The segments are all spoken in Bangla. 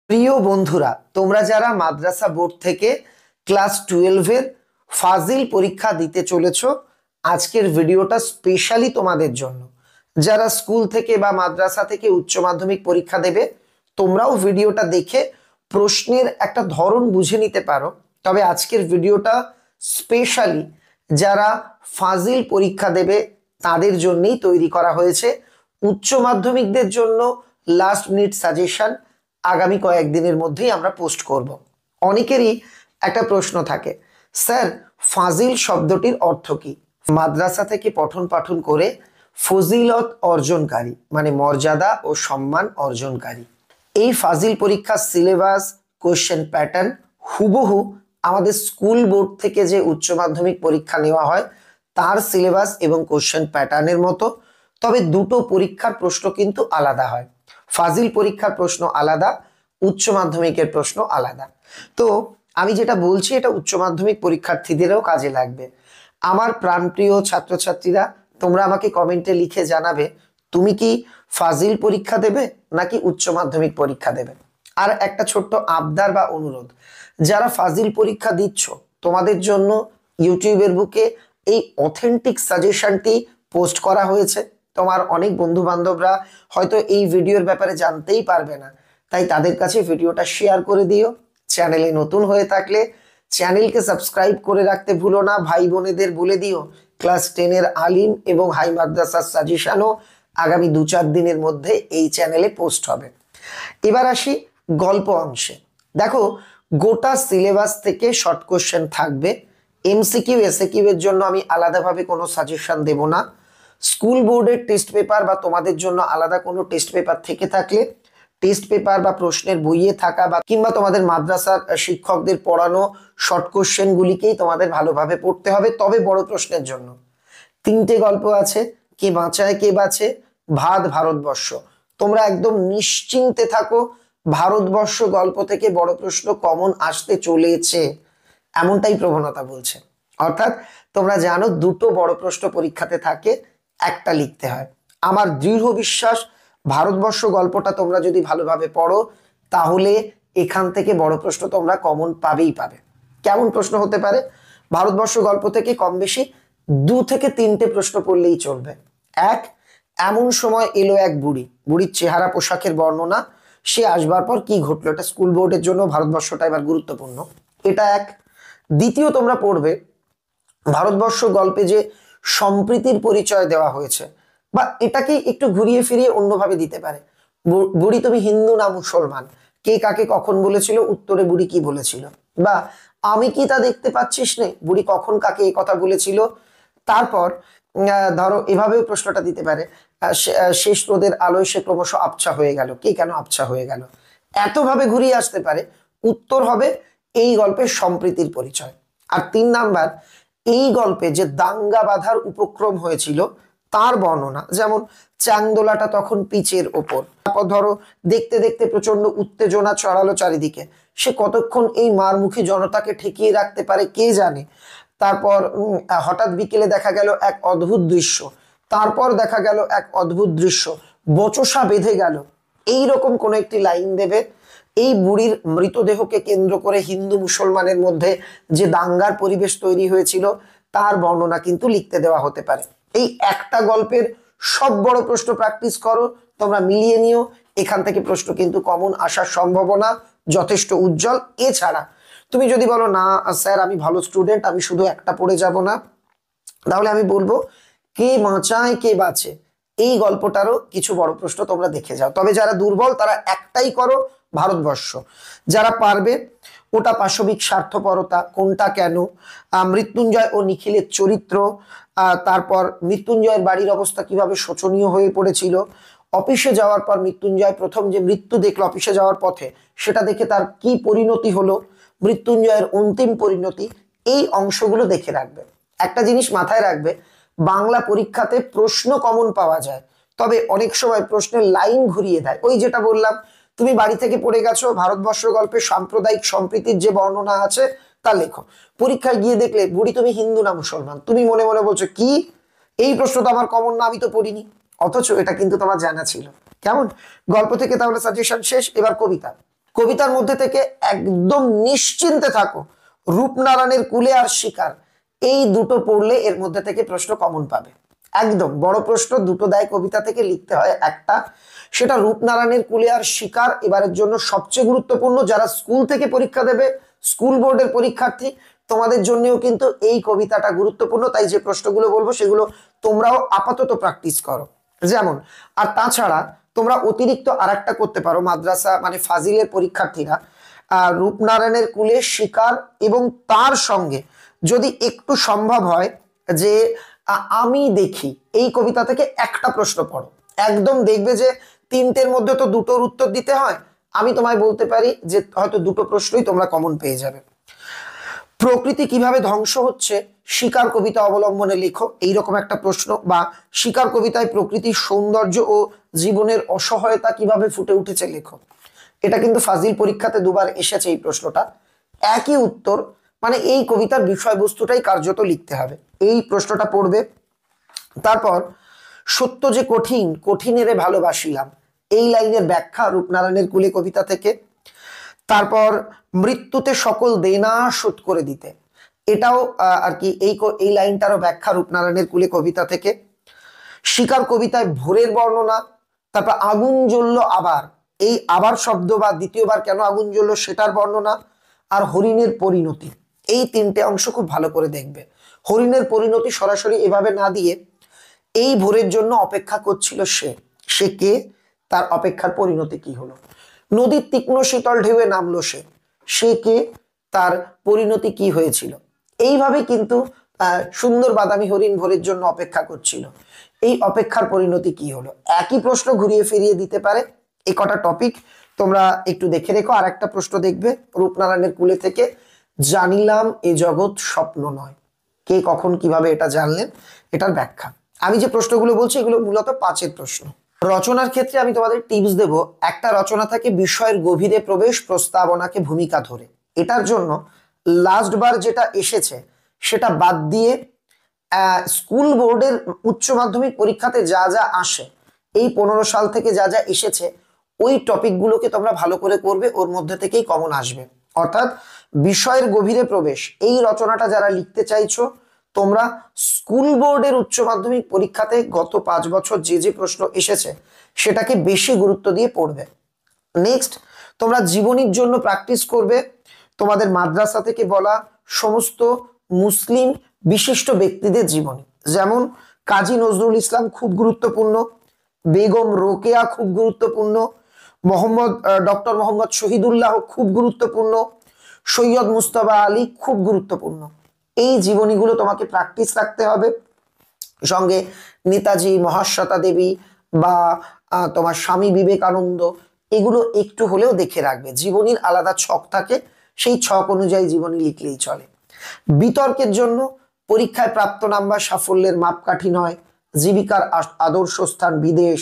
প্রিয় বন্ধুরা, তোমরা যারা মাদ্রাসা বোর্ড থেকে ক্লাস 12 এর ফাজিল পরীক্ষা দিতে চলেছো, আজকের ভিডিওটা স্পেশালি তোমাদের জন্য। যারা স্কুল থেকে বা মাদ্রাসা থেকে উচ্চ মাধ্যমিক পরীক্ষা দেবে, তোমরাও ভিডিওটা দেখে প্রশ্নের একটা ধরন বুঝে নিতে পারো। তবে আজকের ভিডিওটা স্পেশালি যারা ফাজিল পরীক্ষা দেবে তাদের জন্যই তৈরি করা হয়েছে। উচ্চ মাধ্যমিকদের জন্য লাস্ট মিনিট সাজেশন আগামী কয়েকদিনের মধ্যেই আমরা পোস্ট করব। অনেকেরই একটা প্রশ্ন থাকে, স্যার ফাজিল শব্দটির অর্থ কি? মাদ্রাসা থেকে পঠন পাঠন করে ফজিলত অর্জনকারী মানে মর্যাদা ও সম্মান অর্জনকারী। এই ফাজিল পরীক্ষার সিলেবাস, কোশ্চেন প্যাটার্ন হুবহু আমাদের স্কুল বোর্ড থেকে যে উচ্চ মাধ্যমিক পরীক্ষা নেওয়া হয় তার সিলেবাস এবং কোশ্চেন প্যাটার্নের মতো। তবে দুটো পরীক্ষার প্রশ্ন কিন্তু আলাদা হয়। ফাজিল পরীক্ষার প্রশ্ন আলাদা, উচ্চ মাধ্যমিকের প্রশ্ন আলাদা। তো আমি যেটা বলছি এটা উচ্চ মাধ্যমিক পরীক্ষার্থীদেরও কাজে লাগবে। আমার প্রাণপ্রিয় ছাত্রছাত্রীরা, তোমরা আমাকে কমেন্টে লিখে জানাবে তুমি কি ফাজিল পরীক্ষা দেবে নাকি উচ্চ মাধ্যমিক পরীক্ষা দেবে। আর একটা ছোট্ট আবদার বা অনুরোধ, যারা ফাজিল পরীক্ষা দিচ্ছ তোমাদের জন্য ইউটিউবের বুকে এই অথেন্টিক সাজেশনটি পোস্ট করা হয়েছে। তোমার অনেক বন্ধু বান্ধবরা হয়তো এই ভিডিওর ব্যাপারে জানতেই পারবে না, তাই তাদের কাছে ভিডিওটা শেয়ার করে দিও। চ্যানেলে নতুন হয়ে থাকলে চ্যানেলকে সাবস্ক্রাইব করে রাখতে ভুলো না। ভাই বোনেদের বলে দিও ক্লাস 10 এর আলিম এবং হাই মাদ্রাসার সাজেশনও আগামী 2-4 দিনের মধ্যে এই চ্যানেলে পোস্ট হবে। এবার আসি গল্প অংশে। দেখো, গোটা সিলেবাস থেকে শর্ট কোশ্চেন থাকবে। এমসিকিউ এসএকিউ এর জন্য আমি আলাদাভাবে কোনো সাজেশন দেব না। স্কুল বোর্ডের টেস্ট পেপার বা তোমাদের জন্য আলাদা কোনো টেস্ট পেপার থেকে থাকলে টেস্ট পেপার বা প্রশ্নের বইয়ে থাকা বা কিংবা তোমাদের মাদ্রাসার শিক্ষকদের পড়ানো শর্ট কোশ্চেনগুলিকেই তোমাদের ভালোভাবে পড়তে হবে। তবে বড় প্রশ্নের জন্য 3টে গল্প আছে, কে বাঁচায় কে বাঁচে, ভাত ভারতবর্ষ। তোমরা একদম নিশ্চিন্তে থাকো, ভারতবর্ষ গল্প থেকে বড় প্রশ্ন কমন আসতে চলেছে, এমনটাই প্রবণতা বলছে। অর্থাৎ তোমরা জানো দুটো বড় প্রশ্ন পরীক্ষাতে থাকে, একটা লিখতে হয়। আমার দৃঢ় বিশ্বাস ভারতবর্ষ গল্পটা তোমরা যদি ভালোভাবে পড়ো তাহলে এখান থেকে বড় প্রশ্ন তোমরা কমন পাবেই পাবে। কেমন প্রশ্ন হতে পারে? ভারতবর্ষ গল্প থেকে কম বেশি 2 থেকে 3টে প্রশ্ন পড়লেই চলবে। এক, এমন সময় এলো এক বুড়ি, বুড়ির চেহারা পোশাকের বর্ণনা, সে আসবার পর কি ঘটলো। এটা স্কুল বোর্ডের জন্য ভারতবর্ষটা এবার গুরুত্বপূর্ণ, এটা এক। দ্বিতীয়, তোমরা পড়বে ভারতবর্ষ গল্পে যে সম্প্রীতির পরিচয় দেওয়া হয়েছে, বা এটাকে একটু ঘুরিয়ে ফিরিয়ে অন্যভাবে দিতে পারে। বুড়ি তুমি হিন্দু না মুসলমান, কে কাকে কখন বলেছিল, উত্তরে বুড়ি কি বলেছিল। বা আমি কি তা দেখতে পাচ্ছিস নে, বুড়ি কখন কাকে এই কথা বলেছিল। তারপর ধরো এভাবেও প্রশ্নটা দিতে পারে, শেষ রোদের আলোয় সে ক্রমশ আবছা হয়ে গেল, কে কেন আবছা হয়ে গেল। এতভাবে ঘুরিয়ে আসতে পারে। উত্তর হবে এই গল্পের সম্প্রীতির পরিচয়। আর 3 নাম্বার, এই গল্পে যে দাঙ্গা বাঁধার উপক্রম হয়েছিল তার বর্ণনা, যেমন চাংদোলাটা তখন পিচের ওপর। তারপর ধরো দেখতে দেখতে প্রচন্ড উত্তেজনা ছড়ালো চারিদিকে, সে কতক্ষণ এই মারমুখী জনতাকে ঠেকিয়ে রাখতে পারে কে জানে। তারপর হঠাৎ বিকেলে দেখা গেল এক অদ্ভুত দৃশ্য, তারপর দেখা গেল এক অদ্ভুত দৃশ্য, বচসা বেঁধে গেল। এই রকম কোন একটি লাইন দেবে। এই বুড়ির মৃতদেহকে কেন্দ্র করে হিন্দু মুসলমানের মধ্যে যে দাঙ্গার পরিবেশ তৈরি হয়েছিল তার বর্ণনা কিন্তু লিখতে দেওয়া হতে পারে। এই একটা গল্পের সব বড় প্রশ্ন প্র্যাকটিস করো, তোমরা মিলিয়ে নিও। এখান থেকে প্রশ্ন কিন্তু কমন আসার সম্ভাবনা যথেষ্ট উজ্জ্বল। এছাড়া তুমি যদি বলো না স্যার আমি ভালো স্টুডেন্ট, আমি শুধু একটা পড়ে যাব না, তাহলে আমি বলবো কে বাঁচায় কে বাঁচে, এই গল্পটারও কিছু বড় প্রশ্ন তোমরা দেখে যাও। তবে যারা দুর্বল তারা একটাই করো, ভারতবর্ষ। যারা পারবে ওটা পাশবিক স্বার্থপরতা, কোনটা কেন, মৃত্যুঞ্জয় ও নিখিলের চরিত্র, তারপর মৃত্যুঞ্জয়ের বাড়ির অবস্থা কিভাবে শোচনীয় হয়ে পড়েছিল, অফিসে যাওয়ার পর মৃত্যুঞ্জয় প্রথম যে মৃত্যু দেখলো অফিসে যাওয়ার পথে, সেটা দেখে তার কি পরিণতি হলো, মৃত্যুঞ্জয়ের অন্তিম পরিণতি, এই অংশগুলো দেখে রাখবে। একটা জিনিস মাথায় রাখবে, বাংলা পরীক্ষাতে প্রশ্ন কমন পাওয়া যায়, তবে অনেক সময় প্রশ্নের লাইন ঘুরিয়ে দেয়। ওই যেটা বললাম, তুমি বাড়ি থেকে পড়ে গেছো ভারতবর্ষ গল্পে সাম্প্রদায়িক সম্প্রীতির যে বর্ণনা আছে তা লেখো, পরীক্ষায় গিয়ে দেখলে বুড়ি তুমি হিন্দু না মুসলমান, তুমি মনে মনে বলছো কি এই প্রশ্ন তো আমার কমন না, আমি তো পড়িনি, অথচ এটা কিন্তু তোমার জানা ছিল। কেমন? গল্প থেকে তাহলে সাজেশন শেষ। এবার কবিতা। কবিতার মধ্যে থেকে একদম নিশ্চিন্তে থাকো, রূপনারায়ণের কুলে আর শিকার, এই দুটো পড়লে এর মধ্যে থেকে প্রশ্ন কমন পাবে। একদম বড় প্রশ্ন দুটো দেয় কবিতা থেকে, লিখতে হয় একটা, সেটা রূপনারায়ণের কুলে আর শিকার এবারের জন্য সবচেয়ে গুরুত্বপূর্ণ। যারা স্কুল থেকে পরীক্ষা দেবে, স্কুল বোর্ডের পরীক্ষার্থী, তোমাদের জন্যও কিন্তু এই কবিতাটা গুরুত্বপূর্ণ। তাই যে প্রশ্নগুলো বলবো সেগুলো তোমরাও আপাতত প্র্যাকটিস করো। যেমন, আর তাছাড়া তোমরা অতিরিক্ত আর একটা করতে পারো, মাদ্রাসা মানে ফাজিলের পরীক্ষার্থীরা রূপনারায়ণের কুলে শিকার এবং তার সঙ্গে যদি একটু সম্ভব হয় যে আমি দেখি, এই কবিতা থেকে একটা প্রশ্ন পড়ো। একদম দেখবে যে তিনটের মধ্যে তো দুটোর উত্তর দিতে হয়, আমি তোমায় বলতে পারি যে হয়তো দুটো প্রশ্নই তোমরা কমন পেয়ে যাবে। প্রকৃতি কিভাবে ধ্বংস হচ্ছে শিকার কবিতা অবলম্বনে লেখো, এইরকম একটা প্রশ্ন। বা শিকার কবিতায় প্রকৃতির সৌন্দর্য ও জীবনের অসহায়তা কিভাবে ফুটে উঠেছে লেখো। এটা কিন্তু ফাজিল পরীক্ষাতে দুবার এসেছে এই প্রশ্নটা, একই উত্তর, মানে এই কবিতার বিষয়বস্তুটাই কার্যত লিখতে হবে। এই প্রশ্নটা পড়বে। তারপর, সত্য যে কঠিন, কঠিনেরে ভালোবাসিলাম, এই লাইনের ব্যাখ্যা রূপনারায়ণের কুলে কবিতা থেকে। তারপর, মৃত্যুতে সকল দেনা শোধ করে দিতে, এটাও আর কি এই লাইনটারও ব্যাখ্যা রূপনারায়ণের কুলে কবিতা থেকে। শিকার কবিতায় ভোরের বর্ণনা। তারপর, আগুন জ্বললো আবার, এই আবার শব্দ বা দ্বিতীয়বার কেন আগুন জ্বললো সেটার বর্ণনা। আর হরিণের পরিণতি, এই তিনটে অংশ খুব ভালো করে দেখবে। হরিণের পরিণতি সরাসরি এভাবে না দিয়ে, এই ভোরের জন্য অপেক্ষা করছিল সে, সে কে, তার অপেক্ষার পরিণতি কি হলো। নদীর তীক্ষ্ণ শীতল ঢেউয়ে নামলো সে, সে কে, তার পরিণতি কি হয়েছিল। এইভাবে কিন্তু সুন্দর বাদামি হরিণ ভোরের জন্য অপেক্ষা করছিল, এই অপেক্ষার পরিণতি কি হলো। একই প্রশ্ন ঘুরিয়ে ফিরিয়ে দিতে পারে। এই কটা টপিক তোমরা একটু দেখে রেখো। আর একটা প্রশ্ন দেখবে রূপনারায়ণের কুলে থেকে, জানিলাম এ জগৎ স্বপ্ন নয়, কে কখন কিভাবে এটা জানলেন, এটার ব্যাখ্যা। আমি যে প্রশ্নগুলো বলছি এগুলো মূলত 5-এর প্রশ্ন। রচনার ক্ষেত্রে আমি তোমাদের টিপস দেব। একটা রচনা থাকে বিষয়ের গভীরে প্রবেশ, প্রস্তাবনাকে ভূমিকা ধরে, এটার জন্য লাস্ট বার যেটা এসেছে সেটা বাদ দিয়ে স্কুল বোর্ডের উচ্চ মাধ্যমিক পরীক্ষাতে যা যা আসে, এই 15 সাল থেকে যা যা এসেছে ওই টপিকগুলোকে তোমরা ভালো করে করবে, ওর মধ্যে থেকেই কমন আসবে। অর্থাৎ বিষয়ের গভীরে প্রবেশ, এই রচনাটা যারা লিখতে চাইছো তোমরা স্কুল বোর্ডের উচ্চ মাধ্যমিক পরীক্ষাতে গত 5 বছর যে যে প্রশ্ন এসেছে সেটাকে বেশি গুরুত্ব দিয়ে পড়বে। নেক্সট, তোমরা জীবনীর জন্য প্র্যাকটিস করবে তোমাদের মাদ্রাসা থেকে বলা সমস্ত মুসলিম বিশিষ্ট ব্যক্তিদের জীবনী। যেমন কাজী নজরুল ইসলাম খুব গুরুত্বপূর্ণ, বেগম রোকেয়া খুব গুরুত্বপূর্ণ, ডক্টর মোহাম্মদ শহীদুল্লাহ খুব গুরুত্বপূর্ণ, সৈয়দ মুস্তফা আলী খুব গুরুত্বপূর্ণ। এই জীবনীগুলো তোমাকে প্র্যাকটিস রাখতে হবে। সঙ্গে নেতাজি, মহাশ্বেতা দেবী বা তোমার স্বামী বিবেকানন্দ, এগুলো একটু হলেও দেখে রাখবে। জীবনীর আলাদা ছক থাকে, সেই ছক অনুযায়ী জীবনী লিখলেই চলে। বিতর্কের জন্য পরীক্ষায় প্রাপ্ত নাম্বার সাফল্যের মাপকাঠি নয়, জীবিকার আদর্শ স্থান বিদেশ,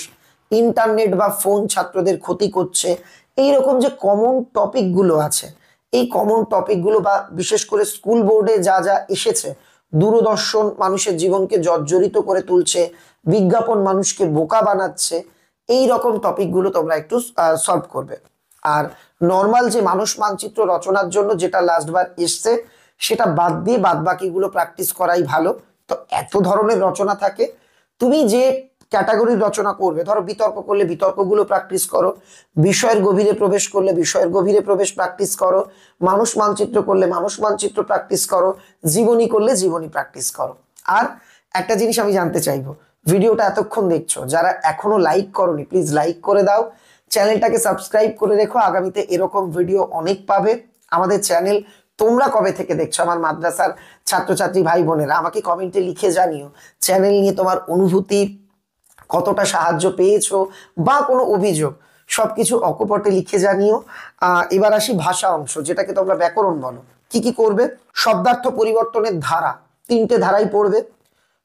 ইন্টারনেট বা ফোন ছাত্রদের ক্ষতি করছে, এইরকম যে কমন টপিকগুলো আছে, এই কমন টপিকগুলো বা বিশেষ করে স্কুল বোর্ডে যা যা এসেছে, দূরদর্শন মানুষের জীবনকে জর্জরিত করে তুলছে, বিজ্ঞাপন মানুষকে বোকা বানাচ্ছে, এই রকম টপিকগুলো তোমরা একটু সলভ করবে। আর নর্মাল যে মানুষ মানচিত্র রচনার জন্য যেটা লাস্ট বার এসছে সেটা বাদ দিয়ে বাদ বাকিগুলো প্র্যাকটিস করাই ভালো। তো এত ধরনের রচনা থাকে, তুমি যে ক্যাটাগরির রচনা করবে, ধরো বিতর্ক করলে বিতর্কগুলো প্র্যাকটিস করো, বিষয়ের গভীরে প্রবেশ করলে বিষয়ের গভীরে প্রবেশ প্র্যাকটিস করো, মানুষ মানচিত্র করলে মানুষ মানচিত্র প্র্যাকটিস করো, জীবনী করলে জীবনী প্র্যাকটিস করো। আর একটা জিনিস আমি জানতে চাইবো, ভিডিওটা এতক্ষণ দেখছো যারা এখনো লাইক করোনি প্লিজ লাইক করে দাও, চ্যানেলটাকে সাবস্ক্রাইব করে রেখো, আগামীতে এরকম ভিডিও অনেক পাবে। আমাদের চ্যানেল তোমরা কবে থেকে দেখছো আমার মাদ্রাসার ছাত্রছাত্রী ভাই বোনেরা, আমাকে কমেন্টে লিখে জানিও চ্যানেল নিয়ে তোমার অনুভূতি, কতটা সাহায্য পেয়েছো বা কোনো অভিযোগ, সবকিছু অকপটে লিখে জানিও। এবার আসি ভাষা অংশ, যেটাকে তোমরা ব্যাকরণ বলো। কি কি করবে? শব্দার্থ পরিবর্তনের ধারা, 3টে ধারাই পড়বে।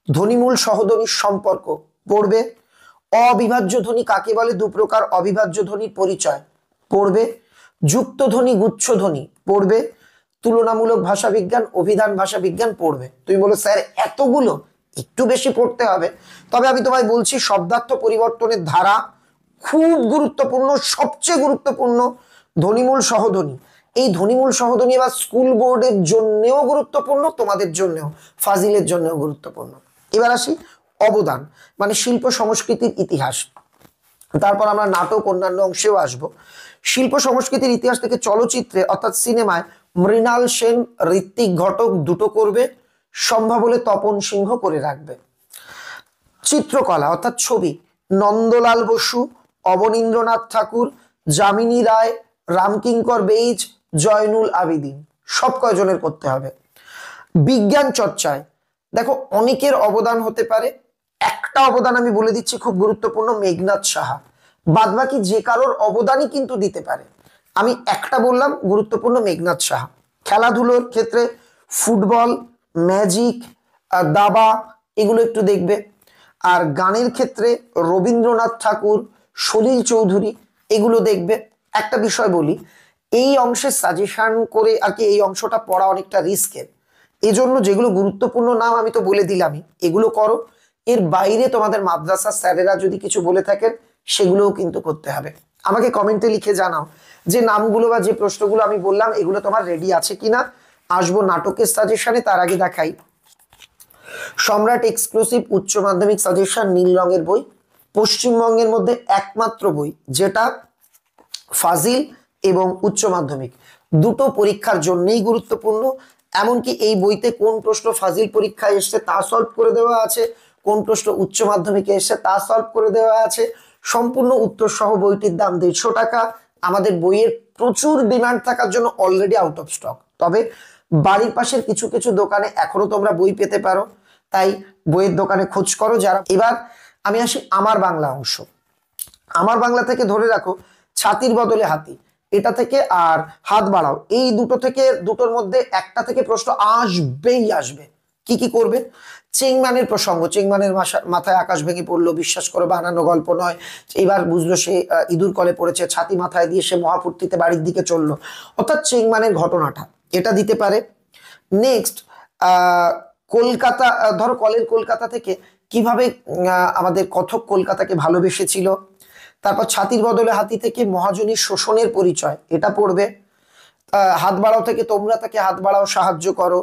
ধ্বনিমূল সহধ্বনির সম্পর্ক পড়বে। অবিভাজ্য ধ্বনি কাকে বলে, 2 প্রকার অবিভাজ্য ধ্বনির পরিচয় পড়বে। যুক্ত ধ্বনি, গুচ্ছ ধ্বনি পড়বে। তুলনামূলক ভাষা বিজ্ঞান, অভিধান ভাষা বিজ্ঞান পড়বে। তুমি বলো স্যার এতগুলো, একটু বেশি পড়তে হবে। তবে আমি তোমায় বলছি শব্দার্থ পরিবর্তনের ধারা খুব গুরুত্বপূর্ণ, সবচেয়ে গুরুত্বপূর্ণ। ধ্বনিমূল সহধ্বনি, এই ধ্বনিমূল সহধ্বনি বা স্কুল বোর্ডের জন্যও গুরুত্বপূর্ণ, তোমাদের জন্যও, ফাজিলের জন্যও গুরুত্বপূর্ণ। এবার আসি অবদান, মানে শিল্প সংস্কৃতির ইতিহাস। তারপর আমরা নাটক অন্যান্য অংশেও আসব। শিল্প সংস্কৃতির ইতিহাস থেকে চলচ্চিত্রে অর্থাৎ সিনেমায় মৃণাল সেন, ঋত্বিক ঘটক দুটো করবে, সম্ভব হলে তপন সিংহ করে রাখবে। চিত্রকলা অর্থাৎ ছবি নন্দলাল বসু, অবনীন্দ্রনাথ ঠাকুর, যামিনী রায়, রামকিঙ্কর বেইজ, জয়নুল আবেদিন, সব কয়জনের করতে হবে। বিজ্ঞান চর্চায় দেখো অনেকের অবদান হতে পারে, একটা অবদান আমি বলে দিচ্ছি খুব গুরুত্বপূর্ণ, মেঘনাদ সাহা। বাদবাকি যে কারোর অবদানই কিন্তু দিতে পারে, আমি একটা বললাম গুরুত্বপূর্ণ, মেঘনাদ সাহা। খেলাধুলোর ক্ষেত্রে ফুটবল, ম্যাজিক, দাবা, এগুলো একটু দেখবে। আর গানের ক্ষেত্রে রবীন্দ্রনাথ ঠাকুর, সলিল চৌধুরী, এগুলো দেখবে। একটা বিষয় বলি, এই অংশে সাজেশন করে আর কি এই অংশটা পড়া অনেকটা রিস্কের, এজন্য যেগুলো গুরুত্বপূর্ণ নাম আমি তো বলে দিলামই, এগুলো করো। এর বাইরে তোমাদের মাদ্রাসা স্যারেরা যদি কিছু বলে থাকেন সেগুলোও কিন্তু করতে হবে। আমাকে কমেন্টে লিখে জানাও যে নামগুলো বা যে প্রশ্নগুলো আমি বললাম এগুলো তোমার রেডি আছে কিনা। আসবো নাটকের সাজেশনে, তার আগে দেখাই সম্রাট এক্সক্লুসিভ উচ্চ মাধ্যমিক সাজেশন, নীল রঙের বই, পশ্চিমবঙ্গের মধ্যে একমাত্র বই যেটা ফাজিল এবং উচ্চ মাধ্যমিক দুটো পরীক্ষার জন্যই গুরুত্বপূর্ণ। এমনকি এই বইতে কোন প্রশ্ন ফাজিল পরীক্ষায় এসছে তা সলভ করে দেওয়া আছে, কোন প্রশ্ন উচ্চ মাধ্যমিকে এসছে তা সলভ করে দেওয়া আছে। সম্পূর্ণ উত্তর সহ বইটির দাম 150 টাকা। আমাদের বইয়ের প্রচুর ডিমান্ড থাকার জন্য অলরেডি আউট অফ স্টক, তবে বাড়ির পাশের কিছু কিছু দোকানে এখনো তোমরা বই পেতে পারো, তাই বইয়ের দোকানে খোঁজ করো যারা। এবার আমি আসি আমার বাংলা অংশ। আমার বাংলা থেকে ধরে রাখো ছাতির বদলে হাতি, এটা থেকে আর হাত বাড়াও, এই দুটো থেকে দুটোর মধ্যে একটা থেকে প্রশ্ন আসবেই আসবে। কি কি করবে? চেংম্যানের প্রসঙ্গ, চেংম্যানের মাথায় আকাশ ভেঙে পড়লো, বিশ্বাস করো বানানো গল্প নয়। এবার বুঝলো সে ইঁদুর কলে পড়েছে, ছাতি মাথায় দিয়ে সে মহাফূর্তিতে বাড়ির দিকে চললো, অর্থাৎ চেংম্যানের ঘটনাটা, এটা দিতে পারে। নেক্সট কলকাতা, ধরো কলের কলকাতা থেকে কিভাবে আমাদের কথক কলকাতাকে ভালোবেসেছিল। তারপর ছাতির বদলে হাতি থেকে মহাজনীর শোষণের পরিচয়, এটা পড়বে। হাত বাড়াও থেকে তোমরা তাকে হাত বাড়াও সাহায্য করো।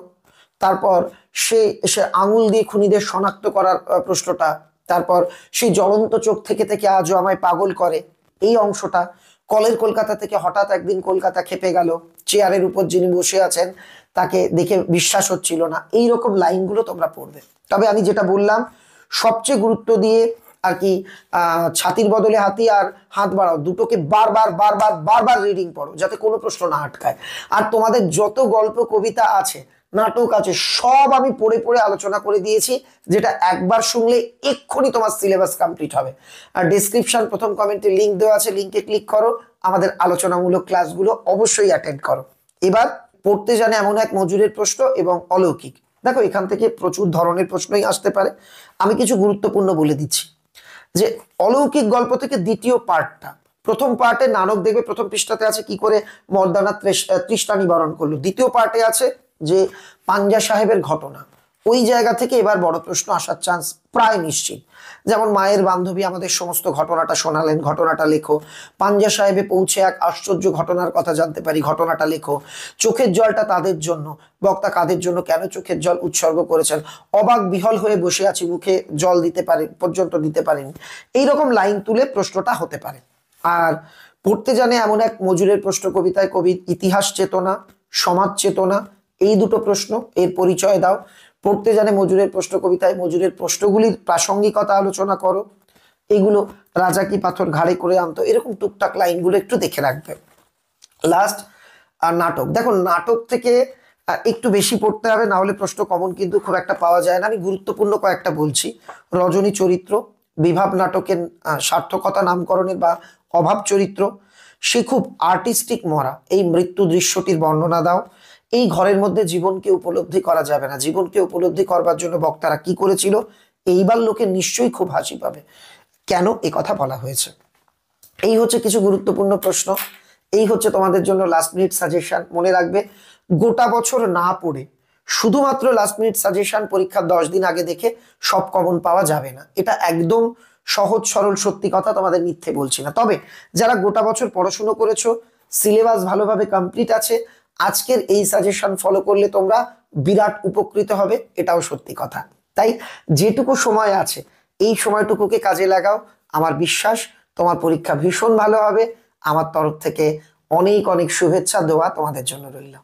তারপর সে আঙুল দিয়ে খুনিদের শনাক্ত করার প্রশ্নটা। তারপর সেই জ্বলন্ত চোখ থেকে থেকে আজও আমায় পাগল করে, এই অংশটা। কলের কলকাতা থেকে হঠাৎ একদিন কলকাতা খেপে গেল, চেয়ারের উপর যিনি বসে আছেন তাকে দেখে বিশ্বাস হচ্ছিল না, এই রকম লাইনগুলো তোমরা পড়বে। তবে আমি যেটা বললাম সবচেয়ে গুরুত্ব দিয়ে আর কি ছাতির বদলে হাতি আর হাত বাড়াও দুটোকে বারবার বারবার বারবার রিডিং পড়ো, যাতে কোনো প্রশ্ন না আটকায়। আর তোমাদের যত গল্প কবিতা আছে, নাটক আছে, সব আমি পড়ে পড়ে আলোচনা করে দিয়েছি, যেটা একবার শুনলে এক্ষুনি তোমার সিলেবাস কমপ্লিট হবে। আর ডেসক্রিপশন প্রথম কমেন্টে লিঙ্ক দেওয়া আছে, লিঙ্কে ক্লিক করো, আমাদের আলোচনামূলক ক্লাসগুলো অবশ্যই অ্যাটেন্ড করো। এবার পড়তে জানে এমন এক মজুরের প্রশ্ন এবং অলৌকিক। দেখো এখান থেকে প্রচুর ধরনের প্রশ্নই আসতে পারে, আমি কিছু গুরুত্বপূর্ণ বলে দিচ্ছি। যে অলৌকিক গল্প থেকে দ্বিতীয় পার্টটা, প্রথম পার্টে নানক দেখবে প্রথম পৃষ্ঠাতে আছে কি করে মর্দানা তৃষ্ণা নিবারণ করলো, দ্বিতীয় পার্টে আছে যে পাঞ্জা সাহেবের ঘটনা। ওই জায়গা থেকে এবার বড় প্রশ্ন আসার চান্স প্রায় নিশ্চিত। যেমন মায়ের বান্ধবী আমাদের সমস্ত ঘটনাটা শোনালেন, ঘটনাটা লেখো। পাঞ্জা সাহেবে পৌঁছে এক আশ্চর্য ঘটনার কথা জানতে পারি, ঘটনাটা লেখো। চোখের জলটা তাদের জন্য, বক্তা কাদের জন্য, কেন চোখের জল উৎসর্গ করেছেন, অবাক বিহল হয়ে বসে আছি, মুখে জল দিতে পারেন পর্যন্ত দিতে পারেন, এইরকম লাইন তুলে প্রশ্নটা হতে পারে। আর পড়তে জানে এমন এক মজুরের প্রশ্ন কবিতায় কবির ইতিহাস চেতনা, সমাজ চেতনা, এই দুটো প্রশ্ন, এর পরিচয় দাও। পড়তে জানে মজুরের প্রশ্ন কবিতায় মজুরের প্রশ্নগুলির প্রাসঙ্গিকতা আলোচনা করো। এগুলো রাজা কি পাথর ঘাড়ে করে আনতো, এরকম টুকটাক লাইনগুলো একটু দেখে রাখবে। লাস্ট নাটক, দেখো নাটক থেকে একটু বেশি পড়তে হবে, না হলে প্রশ্ন কমন কিন্তু খুব একটা পাওয়া যায় না। আমি গুরুত্বপূর্ণ কয়েকটা বলছি। রজনী চরিত্র, বিভাব নাটকের সার্থকতা নামকরণের বা অভাব চরিত্র, সে খুব আর্টিস্টিক মরা, এই মৃত্যু দৃশ্যটির বর্ণনা দাও। এই ঘরের মধ্যে জীবনকে উপলব্ধি করা যাবে না, জীবনকে উপলব্ধি করবার জন্য বক্তারা কি করেছিল, এইবার লোকের নিশ্চয়ই খুব হাসি পাবে, কেন এ কথা বলা হয়েছে। এই হচ্ছে কিছু গুরুত্বপূর্ণ প্রশ্ন, এই হচ্ছে তোমাদের জন্য লাস্ট মিনিট সাজেশন। মনে রাখবে গোটা বছর না পড়ে শুধুমাত্র লাস্ট মিনিট সাজেশন পরীক্ষার 10 দিন আগে দেখে সব কমন পাওয়া যাবে না, এটা একদম সহজ সরল সত্যি কথা, তোমাদের মিথ্যে বলছি না। তবে যারা গোটা বছর পড়াশুনো করেছো, সিলেবাস ভালোভাবে কমপ্লিট আছে। আজকের এই সাজেশন ফলো করলে তোমরা বিরাট উপকৃত হবে, এটাও সত্যি কথা। তাই যেটুকু সময় আছে এই সময়টুকুকে কাজে লাগাও। আমার বিশ্বাস তোমার পরীক্ষা ভীষণ ভালো হবে। আমার তরফ থেকে অনেক অনেক শুভেচ্ছা, দোয়া তোমাদের জন্য রইল।